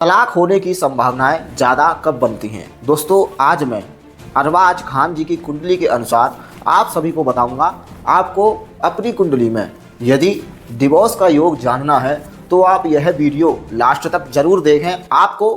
तलाक होने की संभावनाएं ज़्यादा कब बनती हैं? दोस्तों, आज मैं अरबाज खान जी की कुंडली के अनुसार आप सभी को बताऊंगा। आपको अपनी कुंडली में यदि डिवोर्स का योग जानना है तो आप यह वीडियो लास्ट तक ज़रूर देखें। आपको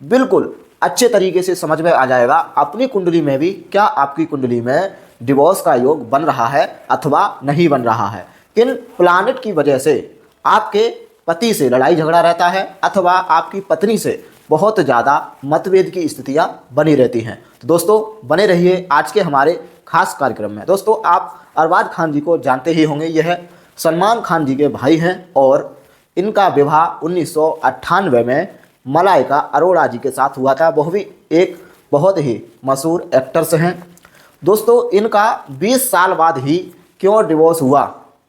बिल्कुल अच्छे तरीके से समझ में आ जाएगा अपनी कुंडली में भी क्या आपकी कुंडली में डिवोर्स का योग बन रहा है अथवा नहीं बन रहा है। किन प्लानेट की वजह से आपके पति से लड़ाई झगड़ा रहता है अथवा आपकी पत्नी से बहुत ज़्यादा मतभेद की स्थितियां बनी रहती हैं। तो दोस्तों, बने रहिए आज के हमारे खास कार्यक्रम में। दोस्तों, आप अरबाज खान जी को जानते ही होंगे। यह सलमान खान जी के भाई हैं और इनका विवाह 1998 में मलाइका अरोड़ा जी के साथ हुआ था। वह भी एक बहुत ही मशहूर एक्टर्स हैं। दोस्तों, इनका 20 साल बाद ही क्यों डिवोर्स हुआ,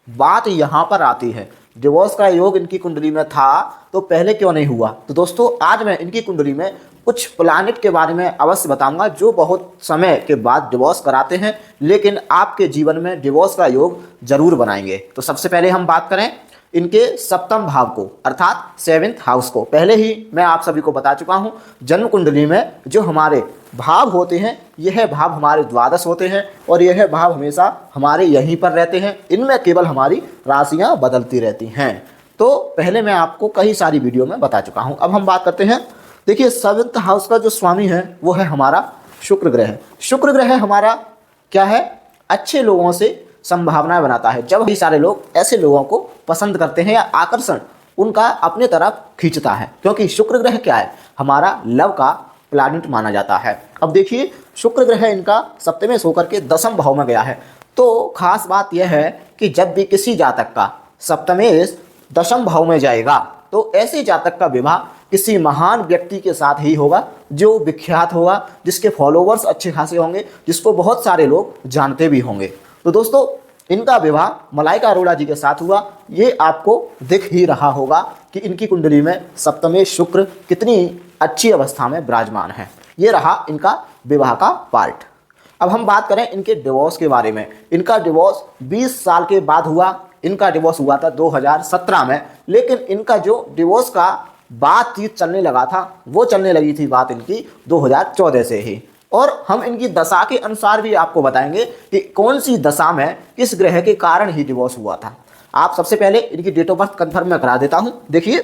बात यहाँ पर आती है। डिवोर्स का योग इनकी कुंडली में था तो पहले क्यों नहीं हुआ? तो दोस्तों, आज मैं इनकी कुंडली में कुछ प्लानेट के बारे में अवश्य बताऊंगा जो बहुत समय के बाद डिवोर्स कराते हैं, लेकिन आपके जीवन में डिवोर्स का योग जरूर बनाएंगे। तो सबसे पहले हम बात करें इनके सप्तम भाव को, अर्थात 7th हाउस को। पहले ही मैं आप सभी को बता चुका हूं, जन्म कुंडली में जो हमारे भाव होते हैं यह भाव हमारे द्वादश होते हैं और यह भाव हमेशा हमारे यहीं पर रहते हैं। इनमें केवल हमारी राशियां बदलती रहती हैं। तो पहले मैं आपको कई सारी वीडियो में बता चुका हूं। अब हम बात करते हैं। देखिए, 7th हाउस का जो स्वामी है वो है हमारा शुक्र ग्रह। शुक्र ग्रह हमारा क्या है? अच्छे लोगों से संभावनाएं बनाता है। जब भी सारे लोग ऐसे लोगों को पसंद करते हैं या आकर्षण उनका अपने तरफ खींचता है, क्योंकि शुक्र ग्रह क्या है? हमारा लव का प्लैनेट माना जाता है। अब देखिए, शुक्र ग्रह इनका सप्तमेश होकर के 10वें भाव में गया है। तो खास बात यह है कि जब भी किसी जातक का सप्तमेश 10वें भाव में जाएगा तो ऐसे जातक का विवाह किसी महान व्यक्ति के साथ ही होगा जो विख्यात होगा, जिसके फॉलोवर्स अच्छे खासे होंगे, जिसको बहुत सारे लोग जानते भी होंगे। तो दोस्तों, इनका विवाह मलाइका अरोड़ा जी के साथ हुआ। ये आपको दिख ही रहा होगा कि इनकी कुंडली में सप्तमेश शुक्र कितनी अच्छी अवस्था में विराजमान है। ये रहा इनका विवाह का पार्ट। अब हम बात करें इनके डिवोर्स के बारे में। इनका डिवोर्स 20 साल के बाद हुआ। इनका डिवोर्स हुआ था 2017 में, लेकिन इनका जो डिवोर्स का बातचीत चलने लगा था वो चलने लगी थी बात इनकी 2014 से ही। और हम इनकी दशा के अनुसार भी आपको बताएंगे कि कौन सी दशा में किस ग्रह के कारण ही डिवोर्स हुआ था। आप सबसे पहले इनकी डेट ऑफ बर्थ कंफर्म मैं करा देता हूं। देखिए,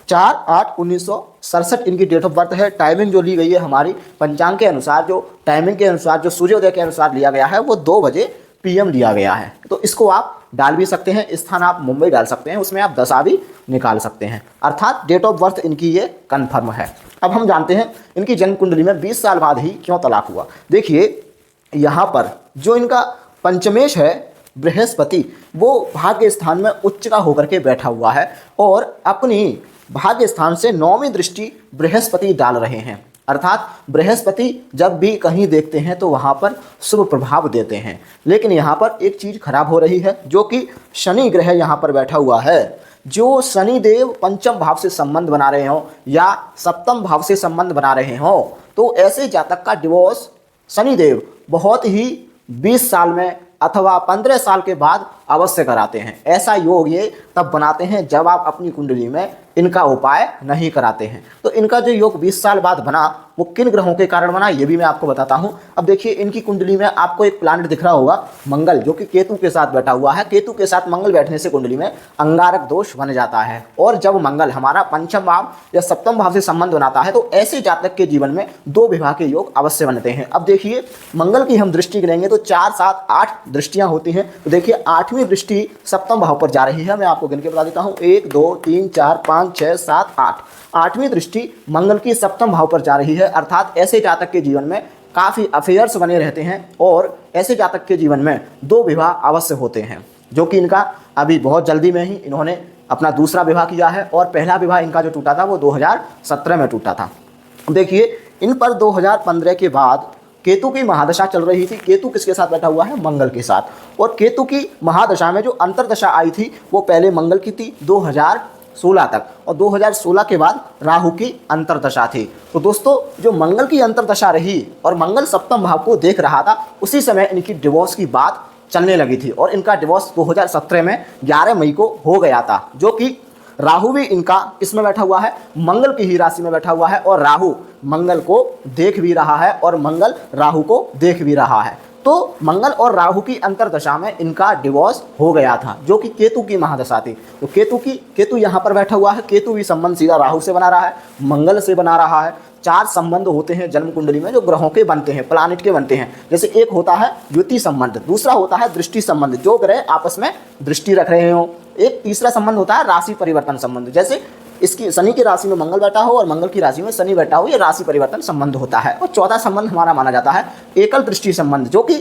4/8/1967 इनकी डेट ऑफ बर्थ है। टाइमिंग जो ली गई है हमारी पंचांग के अनुसार, जो टाइमिंग के अनुसार, जो सूर्योदय के अनुसार लिया गया है वो 2 बजे PM लिया गया है। तो इसको आप डाल भी सकते हैं, स्थान आप मुंबई डाल सकते हैं, उसमें आप दशा भी निकाल सकते हैं। अर्थात डेट ऑफ बर्थ इनकी ये कन्फर्म है। अब हम जानते हैं इनकी जन्म कुंडली में 20 साल बाद ही क्यों तलाक हुआ। देखिए, यहाँ पर जो इनका पंचमेश है बृहस्पति, वो भाग्य स्थान में उच्च का होकर के बैठा हुआ है और अपनी भाग्य स्थान से 9वीं दृष्टि बृहस्पति डाल रहे हैं। अर्थात बृहस्पति जब भी कहीं देखते हैं तो वहाँ पर शुभ प्रभाव देते हैं। लेकिन यहाँ पर एक चीज़ खराब हो रही है, जो कि शनि ग्रह यहाँ पर बैठा हुआ है। जो शनि देव 5म भाव से संबंध बना रहे हो या 7म भाव से संबंध बना रहे हो, तो ऐसे जातक का डिवोर्स शनि देव बहुत ही 20 साल में अथवा 15 साल के बाद अवश्य कराते हैं। ऐसा योग ये तब बनाते हैं जब आप अपनी कुंडली में इनका उपाय नहीं कराते हैं। तो इनका जो योग 20 साल बाद बना वो किन ग्रहों के कारण बना ये भी मैं आपको बताता हूं। अब देखिए, इनकी कुंडली में आपको एक प्लैनेट दिख रहा होगा मंगल, जो कि केतु के साथ बैठा हुआ है। केतु के साथ मंगल बैठने से कुंडली में अंगारक दोष बन जाता है। और जब मंगल हमारा 5म भाव या 7म भाव से संबंध बनाता है तो ऐसे जातक के जीवन में 2 विवाह के योग अवश्य बनते हैं। अब देखिए, मंगल की हम दृष्टि करेंगे तो 4, 7, 8 दृष्टियां होती हैं। तो देखिए, 8वीं दृष्टि 7म भाव पर जा रही है। मैं आपको गिन के बता देता हूँ, 1, 2, 3, 4, 5, 6, 7, 8। 8वीं दृष्टि मंगल की 7म भाव पर जा रही है। अर्थात ऐसे जातक के जीवन में काफ़ी अफेयर्स बने रहते हैं और ऐसे जातक के जीवन में 2 विवाह अवश्य होते हैं, जो कि इनका अभी बहुत जल्दी में ही इन्होंने अपना दूसरा विवाह किया है। और पहला विवाह इनका जो टूटा था वो 2017 में टूटा था। देखिए, इन पर 2015 के बाद केतु की महादशा चल रही थी। केतु किसके साथ बैठा हुआ है? मंगल के साथ। और केतु की महादशा में जो अंतरदशा आई थी वो पहले मंगल की थी 2016 तक, और 2016 के बाद राहु की अंतरदशा थी। तो दोस्तों, जो मंगल की अंतरदशा रही और मंगल 7म भाव को देख रहा था, उसी समय इनकी डिवोर्स की बात चलने लगी थी। और इनका डिवोर्स 2017 में 11 मई को हो गया था, जो कि राहु भी इनका इसमें बैठा हुआ है, मंगल की ही राशि में बैठा हुआ है और राहु मंगल को देख भी रहा है और मंगल राहु को देख भी रहा है। तो मंगल और राहु की अंतरदशा में इनका डिवोर्स हो गया था, जो कि केतु की महादशा थी। तो केतु यहाँ पर बैठा हुआ है, केतु भी संबंध सीधा राहु से बना रहा है, मंगल से बना रहा है। 4 संबंध होते हैं जन्म कुंडली में जो ग्रहों के बनते हैं, प्लानिट के बनते हैं। जैसे एक होता है द्वितीय संबंध, दूसरा होता है दृष्टि संबंध, जो ग्रह आपस में दृष्टि रख रहे हो। एक तीसरा संबंध होता है राशि परिवर्तन संबंध, जैसे इसकी शनि की राशि में मंगल बैठा हो और मंगल की राशि में शनि बैठा हो, ये राशि परिवर्तन संबंध होता है। और चौथा संबंध हमारा माना जाता है एकल दृष्टि संबंध, जो कि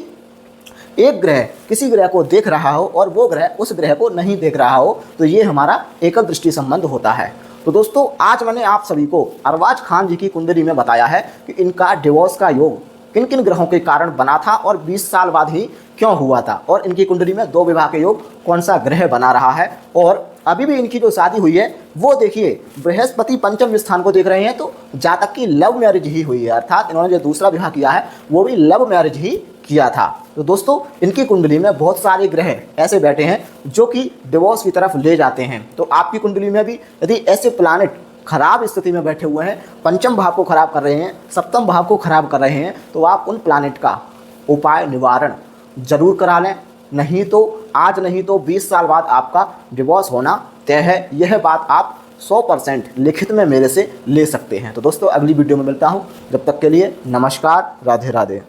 एक ग्रह किसी ग्रह को देख रहा हो और वो ग्रह उस ग्रह को नहीं देख रहा हो, तो ये हमारा एकल दृष्टि संबंध होता है। तो दोस्तों आज मैंने आप सभी को अरबाज खान जी की कुंडली में बताया है कि इनका डिवोर्स का योग किन किन ग्रहों के कारण बना था और 20 साल बाद ही क्यों हुआ था, और इनकी कुंडली में 2 विवाह के योग कौन सा ग्रह बना रहा है। और अभी भी इनकी जो शादी हुई है वो देखिए बृहस्पति पंचम स्थान को देख रहे हैं, तो जातक की लव मैरिज ही हुई है, अर्थात इन्होंने जो दूसरा विवाह किया है वो भी लव मैरिज ही किया था। तो दोस्तों इनकी कुंडली में बहुत सारे ग्रह ऐसे बैठे हैं जो कि डिवोर्स की तरफ ले जाते हैं। तो आपकी कुंडली में भी यदि ऐसे प्लैनेट खराब स्थिति में बैठे हुए हैं, पंचम भाव को खराब कर रहे हैं, सप्तम भाव को खराब कर रहे हैं, तो आप उन प्लैनेट का उपाय निवारण जरूर करा लें, नहीं तो आज नहीं तो 20 साल बाद आपका डिवोर्स होना तय है। यह बात आप 100% लिखित में मेरे से ले सकते हैं। तो दोस्तों अगली वीडियो में मिलता हूँ, जब तक के लिए नमस्कार, राधे राधे।